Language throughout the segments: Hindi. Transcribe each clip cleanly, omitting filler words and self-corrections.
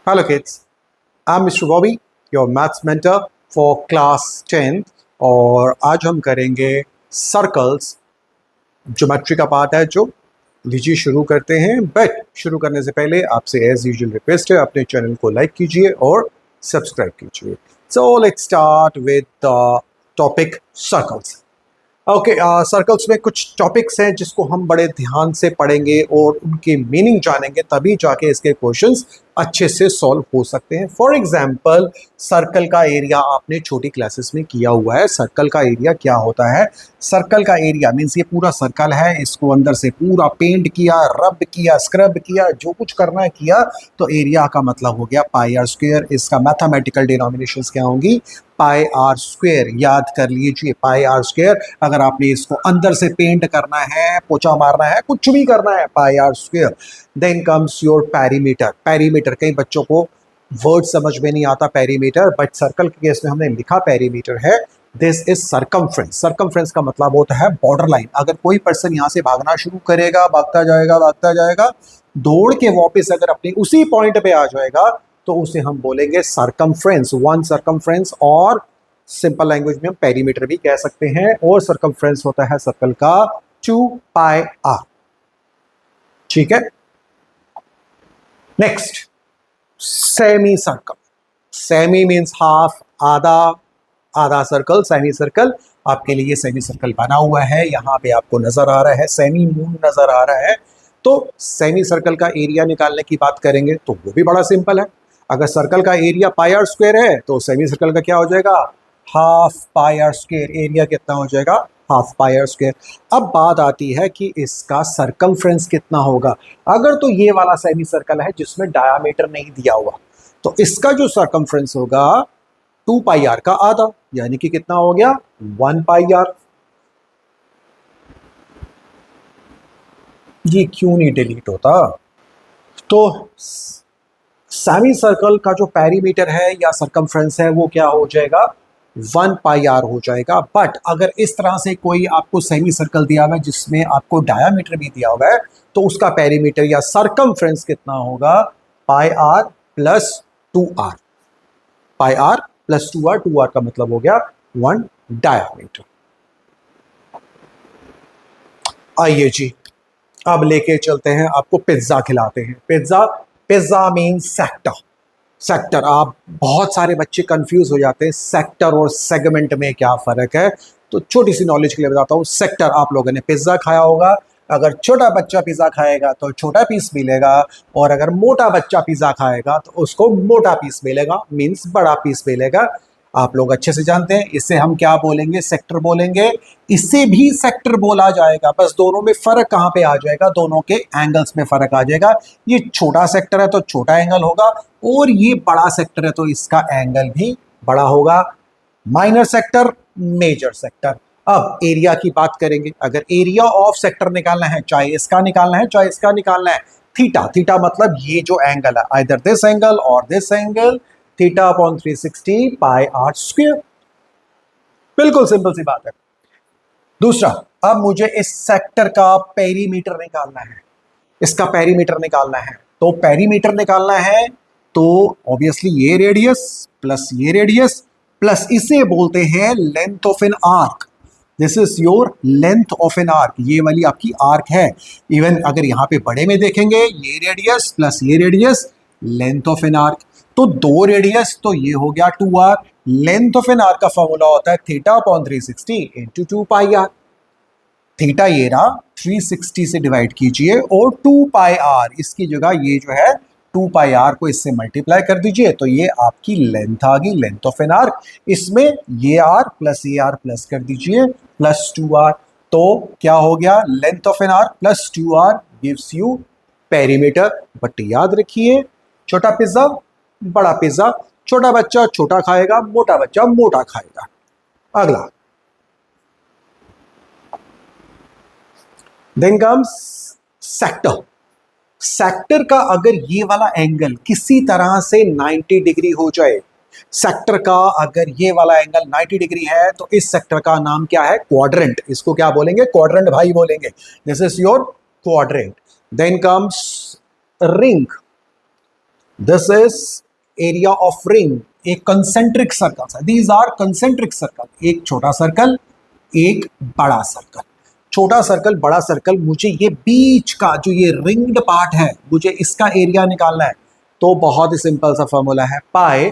Hello kids, I'm Mr. Bobby, your maths mentor for class 10th और आज हम करेंगे सर्कल्स ज्योमेट्री का पार्ट है जो लीजिए शुरू करते हैं। बट शुरू करने से पहले आपसे एज यूजुअल रिक्वेस्ट है अपने चैनल को लाइक कीजिए और सब्सक्राइब कीजिए। So let's start with the topic circles. Okay, circles में कुछ टॉपिक्स हैं जिसको हम बड़े ध्यान से पढ़ेंगे और उनके मीनिंग जानेंगे, तभी जाके इसके क्वेश्चंस अच्छे से सॉल्व हो सकते हैं। फॉर एग्जाम्पल, सर्कल का एरिया आपने छोटी क्लासेस में किया हुआ है। सर्कल का एरिया क्या होता है? सर्कल का एरिया मीन्स ये पूरा सर्कल है, इसको अंदर से पूरा पेंट किया, रब किया, स्क्रब किया, जो कुछ करना है किया, तो एरिया का मतलब हो गया पाई आर स्क्वायर। इसका मैथमेटिकल डिनोमिनेशंस क्या होंगी? पाई आर स्क्वायर। याद कर लीजिए पाई आर स्क्वायर। अगर आपने इसको अंदर से पेंट करना है, पोछा मारना है, कुछ भी करना है, pi r square. Then comes your perimeter. Perimeter, कई बच्चों को वर्ड समझ में नहीं आता पेरीमीटर, बट सर्कल के केस में हमने लिखा पेरीमीटर है। This is circumference. सर्कमफ्रेंस का मतलब होता है बॉर्डर लाइन। अगर कोई पर्सन यहाँ से भागना शुरू करेगा, भागता जाएगा, दौड़ के वापस अगर अपनी उसी पॉइंट पे आ जाएगा तो उसे हम बोलेंगे सर्कमफ्रेंस, वन सर्कमफ्रेंस, और सिंपल लैंग्वेज में हम पेरीमीटर भी कह सकते हैं। और सर्कमफ्रेंस होता है सर्कल का 2 पाई आर। ठीक है, next semi circle. Semi means half, आधा सर्कल, सेमी सर्कल। आपके लिए सेमी सर्कल बना हुआ है, यहाँ पे आपको नजर आ रहा है, सेमी मून नजर आ रहा है। तो सेमी सर्कल का एरिया निकालने की बात करेंगे तो वो भी बड़ा सिंपल है। अगर सर्कल का एरिया पाई आर स्क्वायर है तो सेमी सर्कल का क्या हो जाएगा? Half pi r square. Area कितना हो जाएगा? Half pi r square. अब बात आती है कि इसका सर्कमफ्रेंस कितना होगा। अगर तो ये वाला सेमी सर्कल है जिसमें डायामीटर नहीं दिया हुआ, तो इसका जो सर्कमफ्रेंस होगा 2 पाई आर का आधा, यानी कि कितना हो गया? 1 पाई आर। ये क्यों नहीं डिलीट होता? तो सेमी सर्कल का जो पेरीमीटर है या सर्कमफ्रेंस है वो क्या हो जाएगा? 1 पाई आर हो जाएगा। बट अगर इस तरह से कोई आपको सेमी सर्कल दिया हुआ है जिसमें आपको डायामीटर भी दिया हुआ है, तो उसका पेरीमीटर या सर्कमफ्रेंस कितना होगा? Pi r plus 2 r. Pi r plus 2 r. 2 r का मतलब हो गया 1 डायामीटर। आइए जी, अब लेके चलते हैं, आपको पिज्जा खिलाते हैं। Pizza means sector. सेक्टर, आप बहुत सारे बच्चे कंफ्यूज हो जाते हैं सेक्टर और सेगमेंट में क्या फर्क है। तो छोटी सी नॉलेज के लिए बताता हूँ। सेक्टर, आप लोगों ने पिज्जा खाया होगा, अगर छोटा बच्चा पिज्जा खाएगा तो छोटा पीस मिलेगा, और अगर मोटा बच्चा पिज्जा खाएगा तो उसको मोटा पीस मिलेगा, मीन्स बड़ा पीस मिलेगा। आप लोग अच्छे से जानते हैं इसे हम क्या बोलेंगे? सेक्टर बोलेंगे। इसे भी सेक्टर बोला जाएगा, बस दोनों में फर्क कहाँ पे आ जाएगा? दोनों के एंगल्स में फर्क आ जाएगा। ये छोटा सेक्टर है तो छोटा एंगल होगा, और ये बड़ा सेक्टर है तो इसका एंगल भी बड़ा होगा। Minor sector, major sector. अब एरिया की बात करेंगे। अगर एरिया ऑफ सेक्टर निकालना है, चाहे इसका निकालना है चाहे इसका निकालना है, थीटा। थीटा मतलब ये जो एंगल है, आइदर दिस एंगल और this angle, theta upon 360 pi r square. बिल्कुल सिंपल सी बात है। दूसरा, अब मुझे इस सेक्टर का पेरीमीटर निकालना है। इसका पेरीमीटर निकालना है, तो पेरीमीटर निकालना है तो ऑब्वियसली ये रेडियस प्लस ये रेडियस प्लस इसे बोलते हैं length of an arc. This is your length of an arc. ये वाली आपकी आर्क है। इवन अगर यहाँ पे बड़े में देखेंगे, ये रेडियस प्लस ये radius, length of an arc. तो 2 रेडियस तो ये हो गया 2 r. Length of an arc का फॉर्मूला होता है theta upon 360 into 2 pi r. Theta ये रहा, 360 से डिवाइड कीजिए, और 2 पाई आर, इसकी जगह ये जो है 2 पाई आर को इससे मल्टीप्लाई कर दीजिए, तो ये आपकी लेंथ आ गई, लेंथ ऑफ एन आर्क। इसमें ये आर प्लस कर दीजिए, प्लस 2 आर। तो क्या हो गया? Length of an arc plus 2 r gives you perimeter. But याद रखिए, छोटा पिज्जा बड़ा पिज्जा, छोटा बच्चा छोटा खाएगा, मोटा बच्चा मोटा खाएगा। अगला, देन कम्स सेक्टर। सेक्टर का अगर ये वाला एंगल किसी तरह से 90 डिग्री हो जाए, सेक्टर का अगर ये वाला एंगल 90 डिग्री है, तो इस सेक्टर का नाम क्या है? क्वाड्रेंट। इसको क्या बोलेंगे? क्वाड्रेंट भाई बोलेंगे। This is your quadrant. Then comes ring. This is area of ring, एक कंसेंट्रिक सर्कल है, दीज आर कंसेंट्रिक सर्कल, एक छोटा सर्कल एक बड़ा सर्कल, छोटा सर्कल बड़ा सर्कल, मुझे ये बीच का जो ये रिंग्ड पार्ट है मुझे इसका एरिया निकालना है। तो बहुत ही सिंपल सा फॉर्मूला है, पाई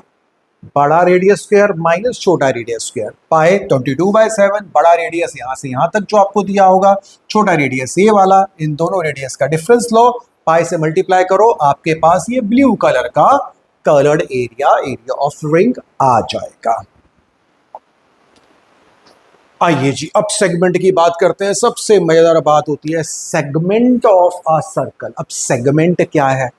बड़ा रेडियस स्क्वायर माइनस छोटा रेडियस स्क्वायर, पाई 22/7, बड़ा रेडियस यहाँ से यहाँ तक जो आपको दिया होगा, छोटा रेडियस ये वाला, इन दोनों रेडियस का डिफरेंस लो, पाई से मल्टीप्लाई करो, आपके पास ये ब्लू कलर का coloured area, area of ring आ जाएगा। आइए जी अब सेगमेंट की बात करते हैं। सबसे मजेदार बात होती है सेगमेंट ऑफ अ सर्कल। अब सेगमेंट क्या है?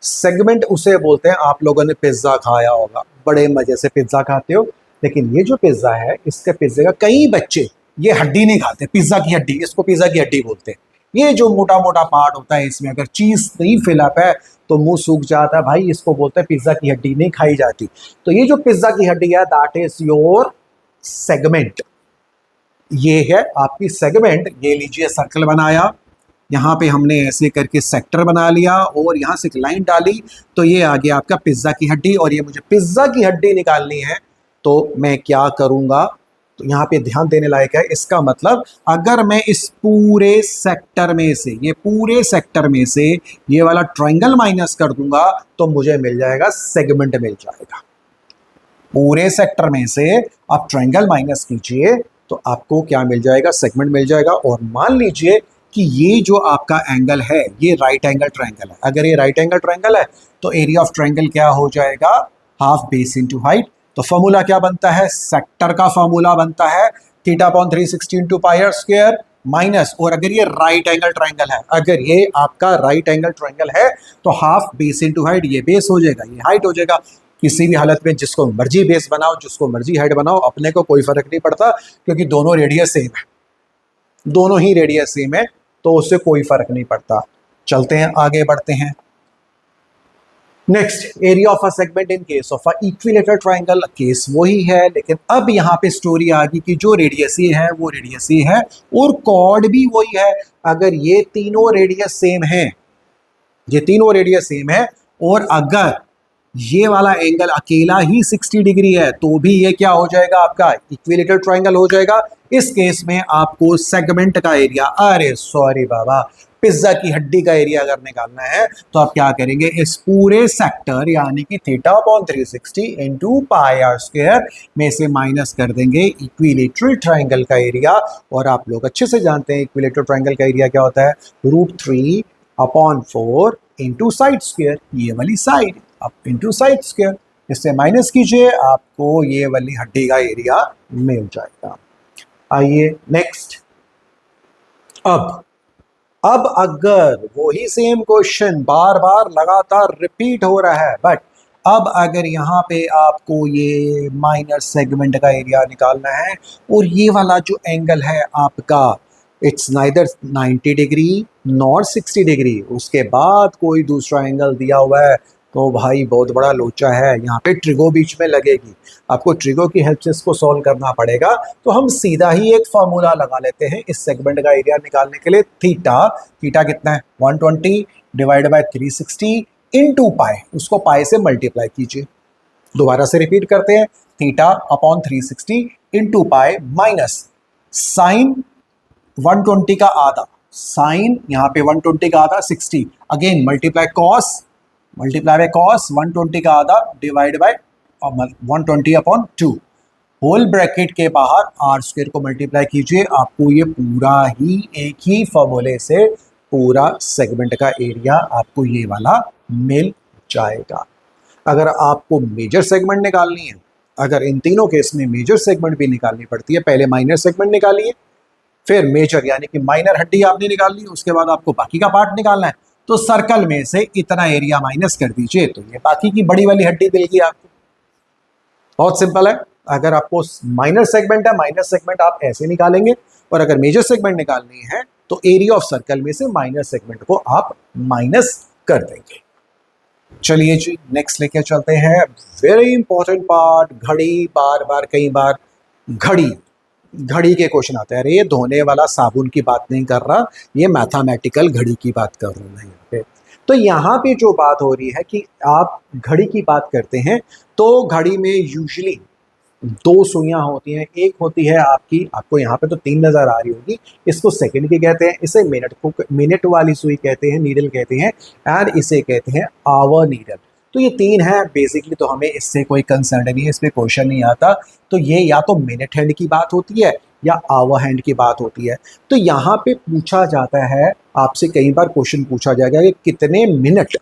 सेगमेंट उसे बोलते हैं, आप लोगों ने पिज्जा खाया होगा, बड़े मजे से पिज्जा खाते हो, लेकिन ये जो पिज्जा है इसके पिज्जे का कई बच्चे ये हड्डी नहीं खाते, पिज्जा की हड्डी, इसको पिज्जा की हड्डी बोलते हैं। ये जो मोटा मोटा पार्ट होता है इसमें अगर चीज नहीं फिलअप है तो मुंह सूख जाता है भाई, इसको बोलते हैं पिज्जा की हड्डी, नहीं खाई जाती। तो ये जो पिज्जा की हड्डी है दैट इज योर सेगमेंट, ये है आपकी सेगमेंट। ये लीजिए सर्कल बनाया, यहाँ पे हमने ऐसे करके सेक्टर बना लिया और यहाँ से एक लाइन डाली, तो ये आ गया आपका पिज्जा की हड्डी। और ये मुझे पिज्जा की हड्डी निकालनी है तो मैं क्या करूँगा, तो यहाँ पे ध्यान देने लायक है, इसका मतलब अगर मैं इस पूरे सेक्टर में से, ये पूरे सेक्टर में से ये वाला ट्रायंगल माइनस कर दूंगा तो मुझे मिल जाएगा सेगमेंट, मिल जाएगा। पूरे सेक्टर में से आप ट्रायंगल माइनस कीजिए तो आपको क्या मिल जाएगा, सेगमेंट मिल जाएगा। और मान लीजिए कि ये जो आपका एंगल है ये राइट एंगल ट्रायंगल है, अगर ये राइट एंगल ट्रायंगल है तो एरिया ऑफ ट्रायंगल क्या हो जाएगा, हाफ बेस इनटू हाइट। तो फॉर्मूला क्या बनता है, सेक्टर का फॉर्मूला बनता है θ/360 into pi r square minus, और अगर ये राइट एंगल ट्रायंगल है, अगर ये आपका राइट एंगल ट्रायंगल है तो हाफ बेस इनटू हाइट, ये बेस हो जाएगा ये हाइट हो जाएगा। किसी भी हालत में जिसको मर्जी बेस बनाओ, जिसको मर्जी हाइट बनाओ, अपने को कोई फर्क नहीं पड़ता क्योंकि दोनों रेडियस सेम है, दोनों ही रेडियस सेम है तो उससे कोई फर्क नहीं पड़ता। चलते हैं आगे बढ़ते हैं। Next, area of a segment in case of a equilateral triangle, case वही है लेकिन अब यहाँ पे स्टोरी आ गई कि जो रेडियस ये है वो रेडियस ये है और कॉर्ड भी वही है। अगर ये तीनों रेडियस सेम है, ये तीनों रेडियस सेम है और अगर ये वाला एंगल अकेला ही 60 डिग्री है तो भी ये क्या हो जाएगा, आपका इक्विलेटरल ट्रायंगल हो जाएगा। इस केस में आपको सेगमेंट का एरिया, अरे सॉरी बाबा, पिज्जा की हड्डी का एरिया अगर निकालना है तो आप क्या करेंगे, इस पूरे सेक्टर यानी कि θ/360 इंटू पाई आर स्क्वायर में से माइनस कर देंगे इक्विलेटरल ट्रायंगल का एरिया। और आप लोग अच्छे से जानते हैं इक्विलेटरल ट्रायंगल का एरिया क्या होता है, √3/4 इंटू साइड स्क्वायर, ये वाली साइड अब इंटू साइड स्क्वायर, इससे माइनस कीजिए आपको ये वाली हड्डी का एरिया मिल जाएगा। आइए नेक्स्ट, अब अगर वही सेम क्वेश्चन बार बार लगातार रिपीट हो रहा है, बट अब अगर यहाँ पे आपको ये माइनर सेगमेंट का एरिया निकालना है और ये वाला जो एंगल है आपका, it's neither 90 degree nor 60 degree, उसके बाद कोई दूसरा एंगल दिया हुआ है तो भाई बहुत बड़ा लोचा है, यहाँ पे ट्रिगो बीच में लगेगी, आपको ट्रिगो की हेल्प से इसको सॉल्व करना पड़ेगा। तो हम सीधा ही एक फार्मूला लगा लेते हैं इस सेगमेंट का एरिया निकालने के लिए, थीटा कितना है 120 डिवाइड बाय 360 इंटू पाई, उसको पाई से मल्टीप्लाई कीजिए। दोबारा से रिपीट करते हैं, θ/360 इंटू पाई माइनस साइन 120 का आधा, साइन यहाँ पे 120 का आधा 60, again multiply cos, multiply by cos 120 का आधा डिवाइड बाय 120/2, होल ब्रैकेट के बाहर आर स्क्वायर को मल्टीप्लाई कीजिए, आपको ये पूरा ही एक ही फॉर्मूले से पूरा सेगमेंट का एरिया आपको ये वाला मिल जाएगा। अगर आपको मेजर सेगमेंट निकालनी है, अगर इन तीनों केस में मेजर सेगमेंट भी निकालनी पड़ती है, पहले माइनर सेगमेंट निकालिए फिर मेजर यानी कि माइनर हड्डी आपने निकाल ली, उसके बाद आपको बाकी का पार्ट निकालना है, तो सर्कल में से इतना एरिया माइनस कर दीजिए तो ये बाकी की बड़ी वाली हड्डी मिलेगी आपको। बहुत सिंपल है, अगर आपको माइनर सेगमेंट है, माइनर सेगमेंट आप ऐसे निकालेंगे, और अगर मेजर सेगमेंट निकालनी है तो एरिया ऑफ सर्कल में से माइनर सेगमेंट को आप माइनस कर देंगे। चलिए जी नेक्स्ट लेके चलते हैं, वेरी इंपॉर्टेंट पार्ट, घड़ी। बार बार कई बार घड़ी के क्वेश्चन आते हैं, अरे ये धोने वाला साबुन की बात नहीं कर रहा, ये मैथमेटिकल घड़ी की बात कर रहा हूँ मैं यहाँ पे। तो यहाँ पे जो बात हो रही है कि आप घड़ी की बात करते हैं तो घड़ी में यूजुअली दो सुइयां होती हैं। एक होती है आपकी, आपको यहाँ पे तो तीन नजर आ रही होगी, इसको सेकंड की कहते हैं, इसे मिनट को मिनट वाली सुई कहते हैं, नीडल कहते हैं, एंड इसे कहते हैं आवर नीडल। तो ये तीन है बेसिकली, तो हमें इससे कोई कंसर्न नहीं है, इस पे क्वेश्चन नहीं आता। तो ये या तो मिनट हैंड की बात होती है या आवर हैंड की बात होती है। तो यहाँ पे पूछा जाता है, आपसे कई बार क्वेश्चन पूछा जाएगा कि कितने मिनट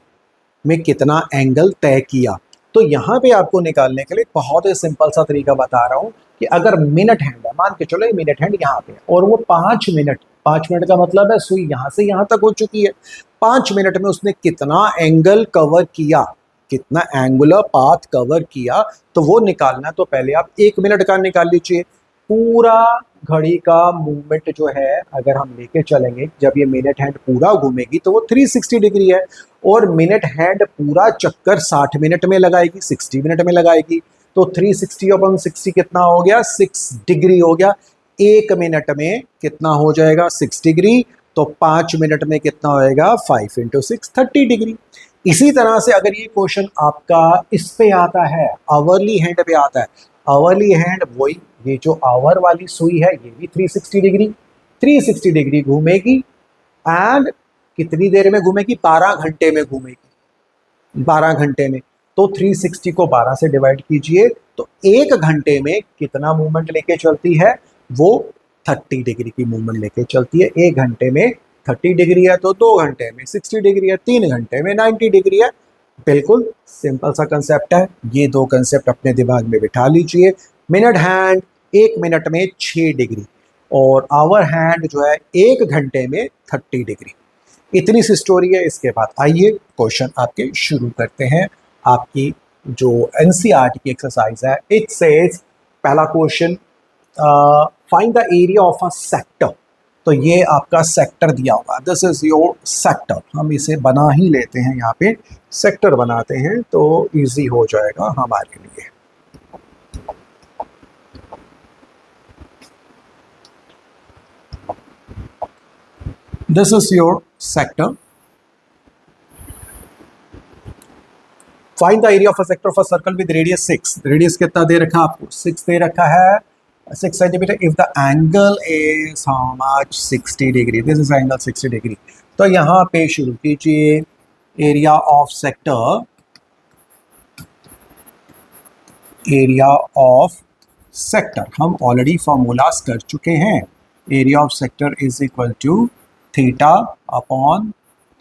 में कितना एंगल तय किया। तो यहाँ पे आपको निकालने के लिए बहुत ही सिंपल सा तरीका बता रहा हूँ कि अगर मिनट हैंड है, मान के चलो ये मिनट हैंड यहाँ पे है और वो 5 मिनट, 5 मिनट का मतलब है सुई यहाँ से यहाँ तक हो चुकी है, 5 मिनट में उसने कितना एंगल कवर किया, कितना एंगुलर पाथ कवर किया, तो वो निकालना है। तो पहले आप 1 मिनट का निकाल लीजिए। पूरा घड़ी का मूवमेंट जो है अगर हम लेके चलेंगे, जब ये मिनट हैंड पूरा घूमेगी तो वो 360 डिग्री है, और मिनट हैंड पूरा चक्कर 60 मिनट में लगाएगी, 60 मिनट में लगाएगी। तो 360 अपॉन 60 कितना हो गया, 6 डिग्री हो गया। 1 मिनट में कितना हो जाएगा, 6 डिग्री। तो 5 मिनट में कितना होएगा, 5 इंटू 6 30 डिग्री। इसी तरह से अगर ये क्वेश्चन आपका इस पे आता है, आवरली हैंड पे आता है, आवरली हैंड वही, ये जो आवर वाली सुई है ये भी 360 डिग्री, 360 डिग्री घूमेगी, एंड कितनी देर में घूमेगी, 12 घंटे में घूमेगी, 12 घंटे में। तो 360 को 12 से डिवाइड कीजिए, तो 1 घंटे में कितना मूवमेंट लेके चलती है, वो 30 डिग्री की मूवमेंट लेके चलती है। 1 घंटे में 30 डिग्री है तो 2 घंटे में 60 डिग्री है, 3 घंटे में 90 डिग्री है। बिल्कुल सिंपल सा कंसेप्ट है, ये दो कंसेप्ट अपने दिमाग में बिठा लीजिए। मिनट हैंड 1 मिनट में 6 डिग्री, और आवर हैंड जो है 1 घंटे में 30 डिग्री। इतनी सी स्टोरी है। इसके बाद आइए क्वेश्चन आपके शुरू करते हैं। आपकी जो एनसीईआरटी की एक्सरसाइज है, इट सेज, पहला question, find the area of a sector. तो ये आपका सेक्टर दिया हुआ, दिस इज योर सेक्टर। हम इसे बना ही लेते हैं, यहाँ पे सेक्टर बनाते हैं तो इजी हो जाएगा हमारे लिए। This is your sector. Find the area of a sector of a circle with radius 6। Radius कितना दे रखा आपको, 6 दे रखा है, 6 centimetre. If the angle is how much, 60 degree, this is angle 60 degree. तो यहाँ पे शुरू कीजिए, area of sector, area of sector हम ऑलरेडी फॉर्मूलाज कर चुके हैं। Area of sector is equal to theta upon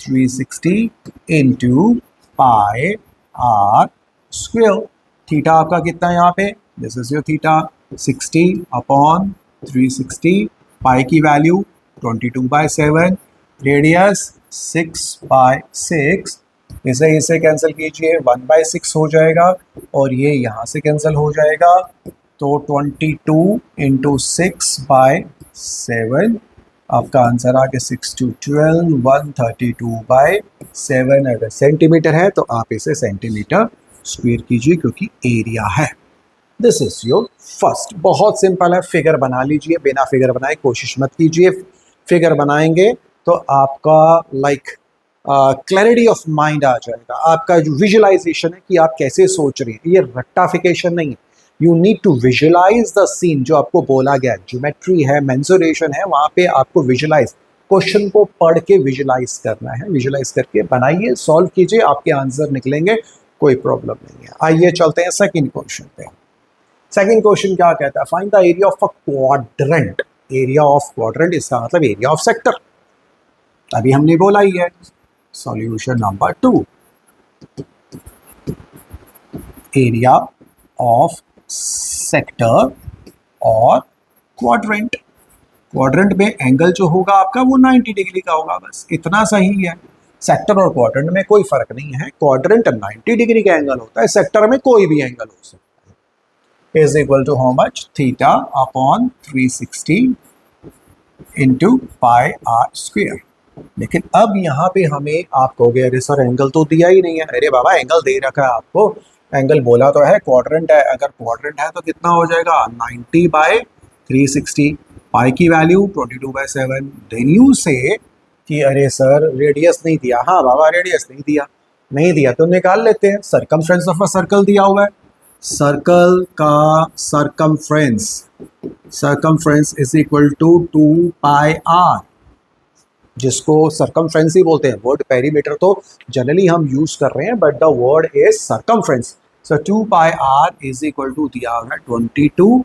360 into pi r square. Theta आपका कितना है यहाँ पे, this is your theta, 60 upon 360, pi की वैल्यू 22/7, रेडियस 6/6, इसे कैंसिल कीजिए, 1/6 हो जाएगा, और ये यहाँ से कैंसिल हो जाएगा। तो 22 इंटू 6/7, आपका आंसर आ गया 6 to 12, 132/7। अगर सेंटीमीटर है तो आप इसे सेंटीमीटर स्क्वायर कीजिए क्योंकि एरिया है। This is your first. बहुत सिंपल है, फिगर बना लीजिए, बिना फिगर बनाए कोशिश मत कीजिए। फिगर बनाएंगे तो आपका क्लैरिटी ऑफ माइंड आ जाएगा, आपका जो विजुअलाइजेशन है कि आप कैसे सोच रहे हैं, ये रट्टाफिकेशन नहीं है। You need to visualise the scene, जो आपको बोला गया है, ज्योमेट्री है, मेंसुरेशन है, वहाँ पे आपको विजुअलाइज, क्वेश्चन को पढ़ के विजुअलाइज करना है। विजुअलाइज करके बनाइए, सॉल्व कीजिए, आपके आंसर निकलेंगे, कोई प्रॉब्लम नहीं है। आइए चलते हैं सेकंड क्वेश्चन पे। सेकंड क्वेश्चन क्या कहता है, find the area of a quadrant. Area of quadrant, इसका मतलब एरिया ऑफ सेक्टर, अभी हमने बोला ही है। Solution number 2, area of sector और क्वाड्रेंट। क्वाड्रेंट में एंगल जो होगा आपका वो 90 डिग्री का होगा, बस इतना सही है। सेक्टर और क्वाड्रेंट में कोई फर्क नहीं है, क्वाड्रेंट 90 डिग्री का एंगल होता है, सेक्टर में कोई भी एंगल हो सकता है। Is equal to how much, theta upon 360 into pi r square. लेकिन अब यहाँ पे हमें, आप कहोगे अरे सर एंगल तो दिया ही नहीं है। अरे बाबा एंगल दे रखा है आपको, एंगल बोला तो है क्वाड्रेंट है, अगर क्वाड्रेंट है तो कितना हो जाएगा, 90/360, पाई की वैल्यू 22/7। देन यू से कि अरे सर रेडियस नहीं दिया। हाँ बाबा रेडियस नहीं दिया, नहीं दिया तो निकाल लेते हैं। सरकमफ्रेंस ऑफ अ सर्कल दिया हुआ है, सर्कल का circumference, circumference is equal to 2πr, जिसको सरकमफ्रेंस ही बोलते हैं। वर्ड पेरीमीटर तो जनरली हम यूज कर रहे हैं, but the word is circumference. So 2πr is equal to दिया हुआ है 22,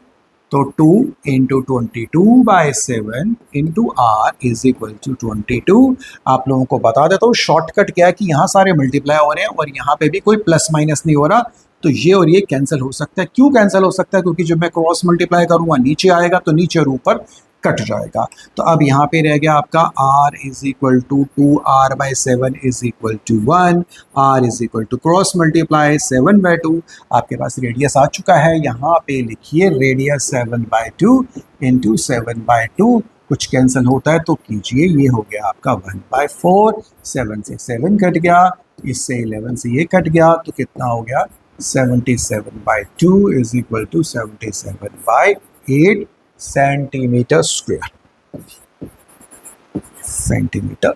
तो 2 into 22/7 into r is equal to 22। आप लोगों को बता देता हूँ शॉर्टकट क्या है कि यहाँ सारे मल्टीप्लाई हो रहे हैं और यहाँ पे भी कोई प्लस माइनस नहीं हो रहा, तो ये और ये कैंसिल हो सकता है। क्यों कैंसिल हो सकता है? क्योंकि जब मैं क्रॉस मल्टीप्लाई करूँगा नीचे आएगा तो नीचे और ऊपर कट जाएगा। तो अब यहाँ पे रह गया आपका r is equal to 2r/7 is equal to 1, r is equal to cross multiply 7/2। आपके पास रेडियस आ चुका है, यहाँ पे लिखिए रेडियस 7/2 इंटू 7/2। कुछ कैंसिल होता है तो कीजिए, ये हो गया आपका 1/4। 7 से 7 कट गया, इससे 11 से ये कट गया, तो कितना हो गया 77/2 is equal to 77/8 centimetre square, centimetre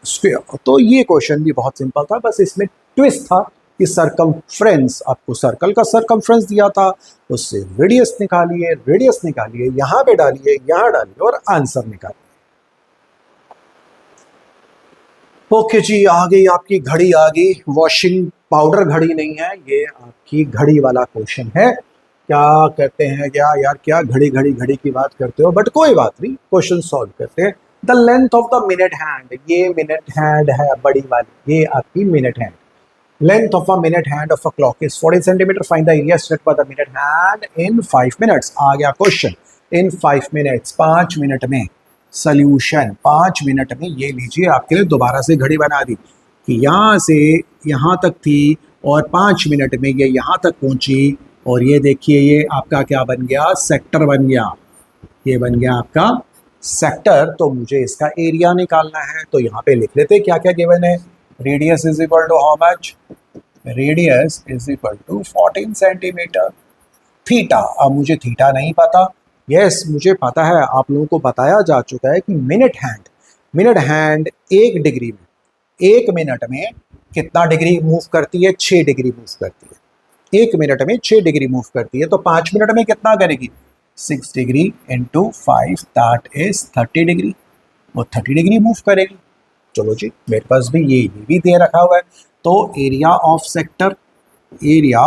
square. तो ये क्वेश्चन भी बहुत सिंपल था, बस इसमें ट्विस्ट था कि सरकमफ्रेंस, आपको सर्कल का सरकमफ्रेंस दिया था, उससे रेडियस निकालिए, रेडियस निकालिए, यहाँ पे डालिए, यहाँ डालिए और आंसर निकालिए। ओके जी, आ गई आपकी घड़ी, आ गई। वॉशिंग पाउडर घड़ी नहीं है, ये आपकी घड़ी वाला क्वेश्चन है। क्या कहते हैं, क्या यार क्या घड़ी घड़ी घड़ी की बात करते हो, बट कोई बात नहीं, क्वेश्चन सॉल्व करते हैं। The length of the minute hand, ये मिनट हैंड है बड़ी वाली, ये आपकी minute hand. Length of a minute hand of a clock is 40 centimetre, find the area stretch by the minute hand in 5 minutes. आ गया क्वेश्चन, इन 5 मिनट्स, 5 मिनट में सॉल्यूशन। 5 मिनट में ये लीजिए, आपके लिए दोबारा से घड़ी बना दी कि यहाँ से यहाँ तक थी और 5 मिनट में ये यहाँ तक पहुँची। और ये देखिए, ये आपका क्या बन गया, सेक्टर बन गया, ये बन गया आपका सेक्टर। तो मुझे इसका एरिया निकालना है, तो यहाँ पे लिख लेते क्या क्या गिवन है। Radius is equal to how much, radius is equal to 14 centimetre. Theta, अब मुझे थीटा नहीं पता, यस मुझे पता है, आप लोगों को बताया जा चुका है कि minute hand, minute hand 1 degree में, 1 मिनट में कितना डिग्री मूव करती है, 6 डिग्री मूव करती है। 1 मिनट में 6 डिग्री मूव करती है, तो 5 मिनट में कितना करेगी, 6 degree into 5 that is 30 degree, वो 30 डिग्री मूव करेगी। चलो जी, मेरे पास भी ये भी दे रखा हुआ है। तो area of sector, area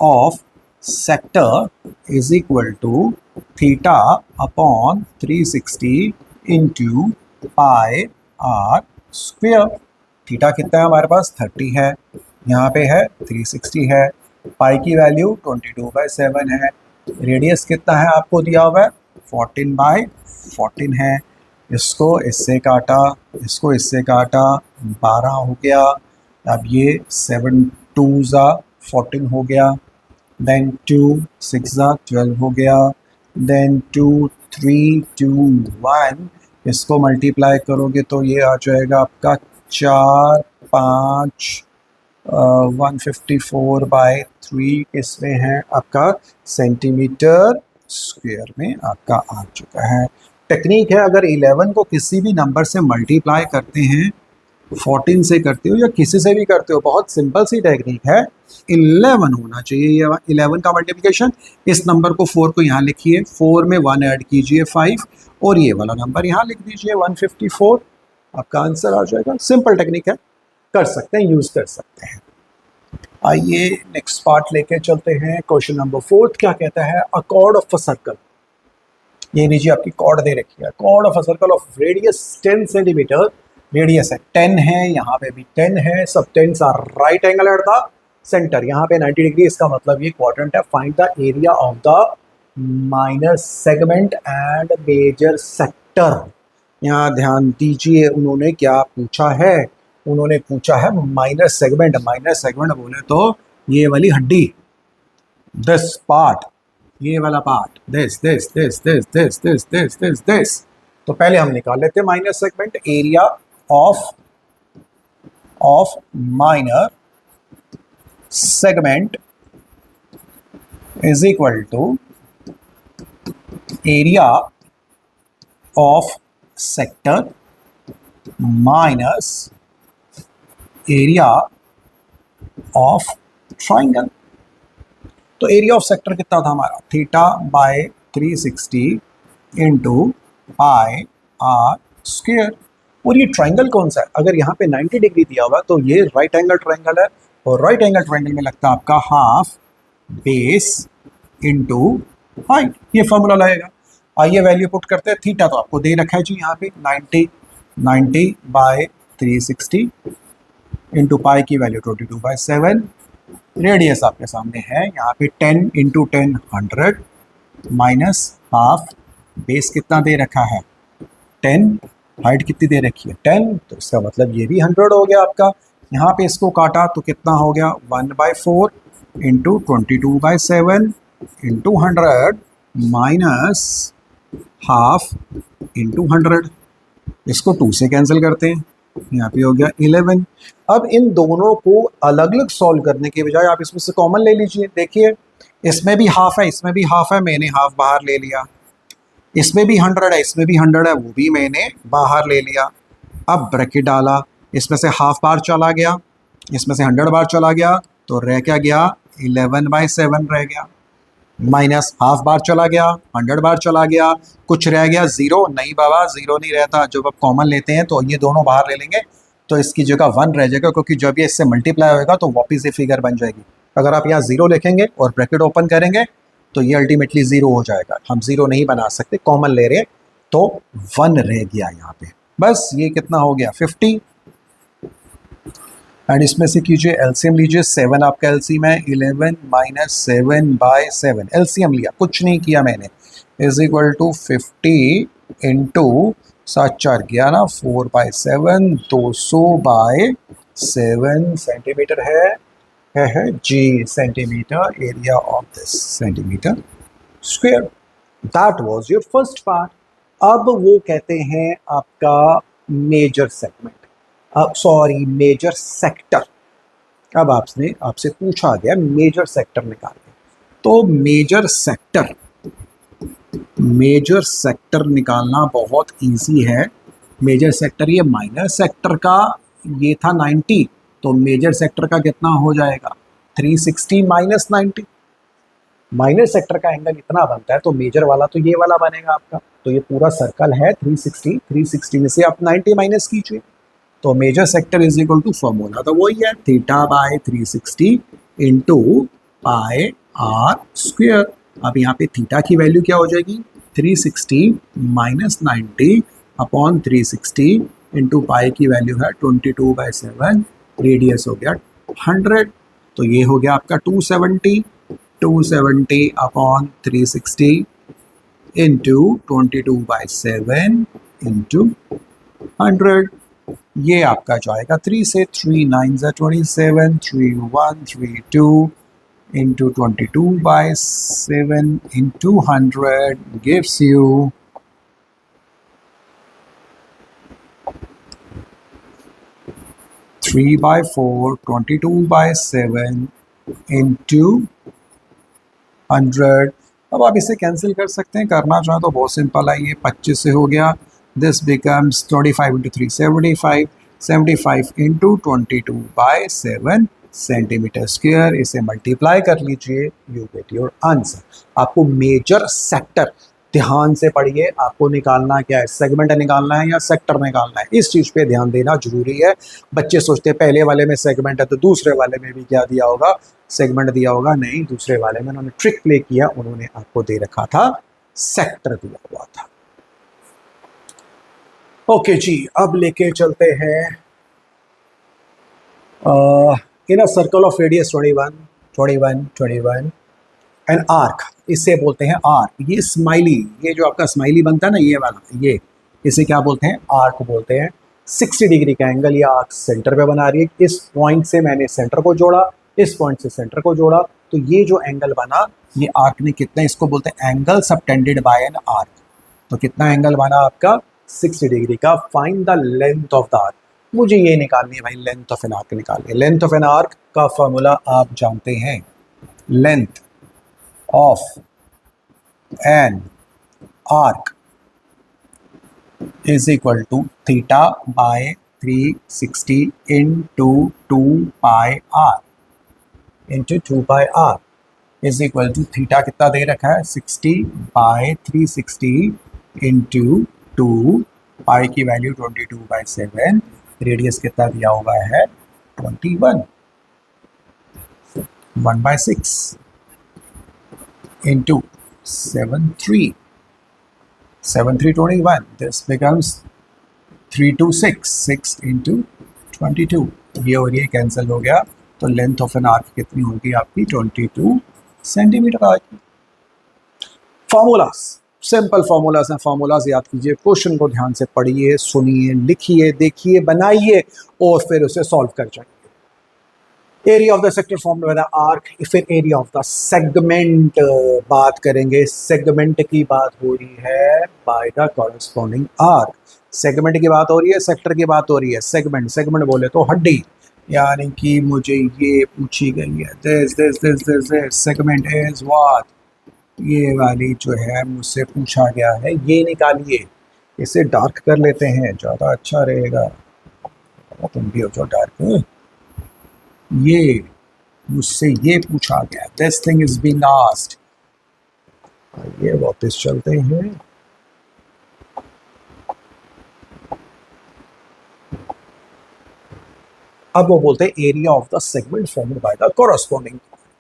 of sector is equal to theta upon 360 into pi r square. Theta कितना है हमारे पास, 30 है, यहाँ पे है 360 है, पाई की वैल्यू 22/7 है, रेडियस कितना है आपको दिया हुआ है 14/14 है। इसको इससे काटा, इसको इससे काटा, 12 हो गया। अब ये 7 2 14 हो गया, देन 2 6 12 हो गया, देन 2 3 2 1, इसको मल्टीप्लाई करोगे तो ये आ जाएगा आपका 4 5 154/3, इसमें है आपका सेंटीमीटर स्क्वायर में आपका आ चुका है। टेक्निक है, अगर 11 को किसी भी नंबर से मल्टीप्लाई करते हैं, 14 से करते हो या किसी से भी करते हो, बहुत सिंपल सी टेक्निक है, 11 होना चाहिए। ये 11 का मल्टीप्लिकेशन, इस नंबर को 4 को यहाँ लिखिए, 4 में 1 ऐड कीजिए 5, और ये वाला नंबर यहाँ लिख दीजिए 154, आपका आंसर आ जाएगा। सिंपल टेक्निक है, कर सकते हैं, यूज कर सकते हैं। आइए नेक्स्ट पार्ट लेके चलते हैं। क्वेश्चन नंबर 4 क्या कहता है, a chord of a circle, ये लीजिए आपकी कॉर्ड दे रखी है, chord of a circle of radius 10 centimetre, radius है 10 है, यहाँ पे भी 10 है, सब 10 are right angle at the centre, यहाँ पे 90 डिग्री, इसका मतलब ये क्वाड्रेंट है। Find the area of the minor segment and major sector. यहाँ ध्यान दीजिए, उन्होंने क्या पूछा है, उन्होंने पूछा है माइनर सेगमेंट। माइनर सेगमेंट बोले तो ये वाली हड्डी, दिस पार्ट, ये वाला part, this this this this this this this this this. तो पहले हम निकाल लेते हैं minor segment. Area of minor segment is equal to area of sector minus area of triangle. तो एरिया ऑफ सेक्टर कितना था हमारा, theta by 360 into pi r square. और ये ट्राइंगल कौन सा है, अगर यहाँ पे 90 डिग्री दिया हुआ तो ये राइट एंगल ट्राइंगल है, और राइट एंगल ट्राइंगल में लगता है आपका हाफ बेस इंटू हाइट, ये फॉर्मूला लगेगा। आइए वैल्यू पुट करते हैं। थीटा तो आपको दे रखा है जी यहाँ पे 90 बाय 360 इंटू पाई की वैल्यू 22/7। रेडियस आपके सामने है यहाँ पे 10 इंटू 10 100 माइनस हाफ, बेस कितना दे रखा है 10, हाइट कितनी दे रखी है 10, तो इसका मतलब ये भी 100 हो गया आपका। यहाँ पे इसको काटा तो कितना हो गया 1/4 into 22/7 into 100 minus half into 100। इसको 2 से कैंसिल करते हैं, यहाँ पे हो गया 11। अब इन दोनों को अलग अलग सॉल्व करने के बजाय आप इसमें से कॉमन ले लीजिए। देखिए इसमें भी हाफ है, इसमें भी हाफ है, मैंने हाफ बाहर ले लिया। इसमें भी 100 है, इसमें भी 100 है, वो भी मैंने बाहर ले लिया। अब ब्रैकेट डाला, इसमें से हाफ बार चला गया, इसमें से 100 बार चला गया, तो रह क्या गया 11/7 रह गया, माइनस हाफ बार चला गया, 100 बार चला गया, कुछ रह गया 0, नहीं बाबा 0 नहीं रहता। जब आप कॉमन लेते हैं तो ये दोनों बाहर ले लेंगे तो इसकी जगह 1 रह जाएगा, क्योंकि जब ये इससे मल्टीप्लाई होएगा तो वापस ये फिगर बन जाएगी। अगर आप यहाँ 0 लिखेंगे और ब्रैकेट ओपन करेंगे तो ये अल्टीमेटली 0 हो जाएगा। हम 0 नहीं बना सकते, कॉमन ले रहे हैं तो 1 रह गया यहाँ पे। बस ये कितना हो गया 50, एंड इसमें से कीजिए एलसीएम लीजिए, 7 आपका एलसीएम है, 11 माइनस 7/7 एलसीएम लिया, कुछ नहीं किया मैंने, is equal to 50 into 7×4=11 4/7 200/7 centimetre है जी, centimetre area of this centimetre square. That was your first part. अब वो कहते हैं आपका major segment, sorry major sector. अब आपसे पूछा गया मेजर सेक्टर निकालिए, तो मेजर सेक्टर निकालना बहुत इजी है। मेजर सेक्टर ये माइनर सेक्टर का ये था 90, तो मेजर सेक्टर का कितना हो जाएगा 360 माइनस 90। माइनर सेक्टर का एंगल इतना बनता है तो मेजर वाला तो ये वाला बनेगा आपका। तो ये पूरा सर्कल है 360 में से आप 90 माइनस कीजिए, तो major sector is equal to formula तो वही है theta by 360 into pi r square. अब यहाँ पे थीटा की वैल्यू क्या हो जाएगी 360 माइनस 90 अपॉन 360 इंटू पाई की वैल्यू है 22/7, रेडियस हो गया 100, तो ये हो गया आपका 270 अपॉन 360 इंटू 22/7 इंटू 100। ये आपका जाएगा 3 से 3 9 27 3 1 3 2 into 22/7 into 100 gives you 3/4 22/7 into 100। अब आप इसे कैंसिल कर सकते हैं, करना चाहें तो बहुत सिंपल है, ये 25 से हो गया, this becomes 25 into 3 75 into 22/7 centimetre square. इसे मल्टीप्लाई कर लीजिए, यू गेट योर आंसर। आपको मेजर सेक्टर ध्यान से पढ़िए, आपको निकालना क्या है, सेगमेंट निकालना है या सेक्टर निकालना है, इस चीज़ पे ध्यान देना जरूरी है। बच्चे सोचते हैं पहले वाले में सेगमेंट है तो दूसरे वाले में भी क्या दिया होगा सेगमेंट दिया होगा, नहीं, दूसरे वाले में उन्होंने ट्रिक प्ले किया, उन्होंने आपको दे रखा था सेक्टर दिया हुआ था। ओके जी, अब लेके चलते हैं in a circle of radius 21 an arc, इसे बोलते हैं आर्क। ये स्माइली, ये जो आपका स्माइली बनता है ना ये वाला, ये इसे क्या बोलते हैं आर्क बोलते हैं। 60 डिग्री का एंगल ये आर्क सेंटर पे बना रही है, इस पॉइंट से मैंने सेंटर को जोड़ा, इस पॉइंट से सेंटर को जोड़ा, तो ये जो एंगल बना ये आर्क ने कितना, इसको बोलते हैं angle subtended bye N arc. तो कितना एंगल बना आपका 60 डिग्री का। Find the length of the arc, मुझे ये निकालनी है भाई, लेंथ ऑफ एन आर्क निकालनी है। लेंथ ऑफ एन आर्क का फॉर्मूला आप जानते हैं, length of an arc is equal to theta by 360 into 2 pi r is equal to theta कितना दे रखा है 60/360 इंटू 2 पाई की वैल्यू 22/7 रेडियस कितना दिया हुआ है 21 1/6 into 7/3 this becomes 3 to 6 into 22 ये और ये कैंसिल हो गया तो लेंथ ऑफ एन आर्क कितनी होगी आपकी 22 सेंटीमीटर आएगी। फॉर्मूलाज सिंपल फॉर्मूलाज हैं, फॉर्मूलाज याद कीजिए, क्वेश्चन को ध्यान से पढ़िए, सुनिए, लिखिए, देखिए, बनाइए और फिर उसे सॉल्व कर जाइए। Area of the sector formed by the arc, फिर एरिया ऑफ द सेगमेंट बात करेंगे, सेगमेंट की बात हो रही है by the corresponding arc, segment की बात हो रही है, सेक्टर की बात हो रही है, सेगमेंट सेगमेंट बोले तो हड्डी, यानी कि मुझे ये पूछी गई है दिस सेगमेंट इज व्हाट, ये वाली जो है मुझसे पूछा गया है, ये निकालिए, इसे डार्क कर लेते हैं ज़्यादा अच्छा रहेगा, तुम भी हो जो डार्क, ये मुझसे ये पूछा गया, this thing is being asked, ये वापस चलते हैं, अब वो बोलते हैं area of the segment formed by the corresponding,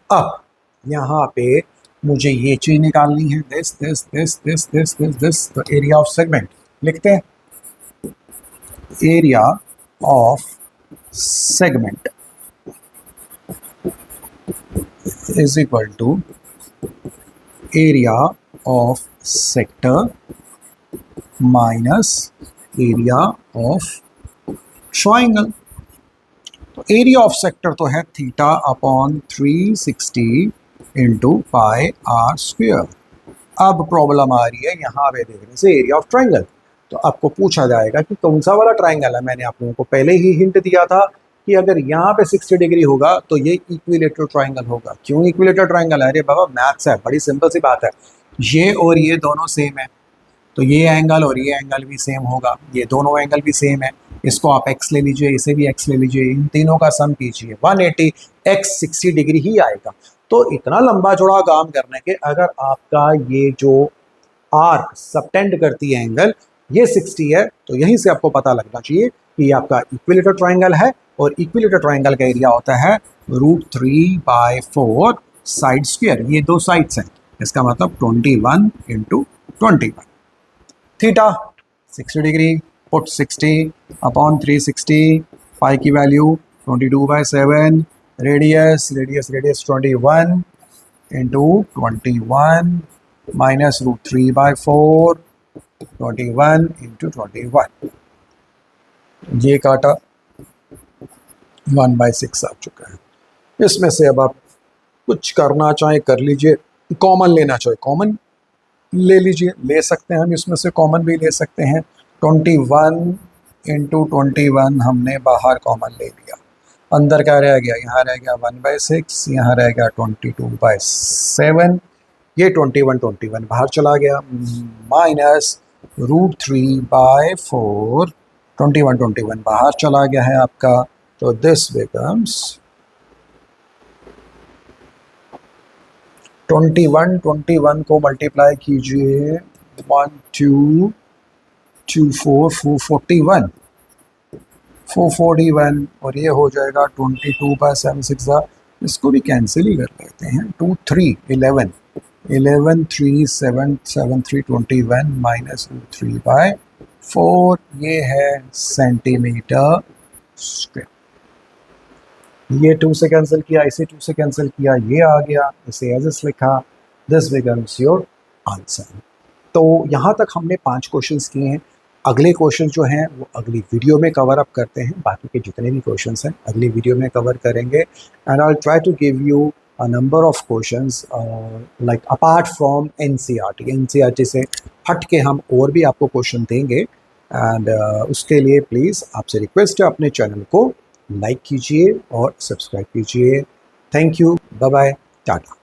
अब यहाँ पे मुझे ये चीज निकालनी है, दिस तो एरिया ऑफ सेगमेंट लिखते हैं, area of segment is equal to area of sector minus area of triangle। तो एरिया ऑफ सेक्टर तो है theta upon 360 into pi r square. अब प्रॉब्लम आ रही है यहाँ पे देखने से एरिया ऑफ ट्राइंगल, तो आपको पूछा जाएगा कि कौन सा वाला ट्राइंगल है। मैंने आप लोगों को पहले ही हिंट दिया था कि अगर यहाँ पे 60 डिग्री होगा तो ये इक्विलेटरल ट्राइंगल होगा। क्यों इक्विलेटरल ट्राइंगल है? अरे बाबा मैथ्स है, बड़ी सिंपल सी बात है, ये और ये दोनों सेम है तो ये एंगल और ये एंगल भी सेम होगा, ये दोनों एंगल भी सेम है, इसको आप x ले लीजिए, इसे भी x ले लीजिए, इन तीनों का सम कीजिए 180, x 60 डिग्री ही आएगा। तो इतना लंबा चौड़ा काम करने के अगर आपका ये जो आर्क सबटेंड करती है एंगल ये 60 है तो यहीं से आपको पता लगना चाहिए कि ये आपका इक्विलेटरल ट्राइंगल है, और इक्विलेटरल ट्राइंगल का एरिया होता है √3/4 साइड स्क्वायर, ये दो साइड्स हैं, इसका मतलब 21 into 21। Theta 60 degree, put 60 upon 360, pi की value 22/7, radius 21 into 21 minus √3/4, 21 into 21, ये काटा 1/6 आ चुका है। इसमें से अब आप कुछ करना चाहें कर लीजिए, कॉमन लेना चाहे कॉमन ले लीजिए, ले सकते हैं हम, इसमें से कॉमन भी ले सकते हैं। 21 इंटू 21 हमने बाहर कॉमन ले लिया, अंदर क्या रह गया, यहाँ रह गया 1/6, यहाँ रह गया 22/7, ये 21 बाहर चला गया, माइनस √3/4, 21 बाहर चला गया है आपका, तो दिस बिकम्स 21 को मल्टीप्लाई कीजिए 1 2 2 4 441 और ये हो जाएगा 22/7 इसको भी कैंसिल ही कर लेते हैं, 2 3 11 3 7 7 3 21 माइनस 3/4, ये है सेंटीमीटर स्क्वायर। ये 2 से कैंसिल किया, इसे 2 से कैंसिल किया, ये आ गया, इसे एज इस लिखा, दिस बिकम्स योर आंसर। तो यहाँ तक हमने 5 क्वेश्चंस किए हैं। अगले क्वेश्चन जो हैं वो अगली वीडियो में कवर अप करते हैं, बाकी के जितने भी क्वेश्चंस हैं अगली वीडियो में कवर करेंगे, and I will try to give you a number of questions like apart from NCERT से हट के हम और भी आपको क्वेश्चन देंगे, एंड उसके लिए प्लीज़ आपसे रिक्वेस्ट है अपने चैनल को लाइक कीजिए और सब्सक्राइब कीजिए। Thank you, bye bye, Tata.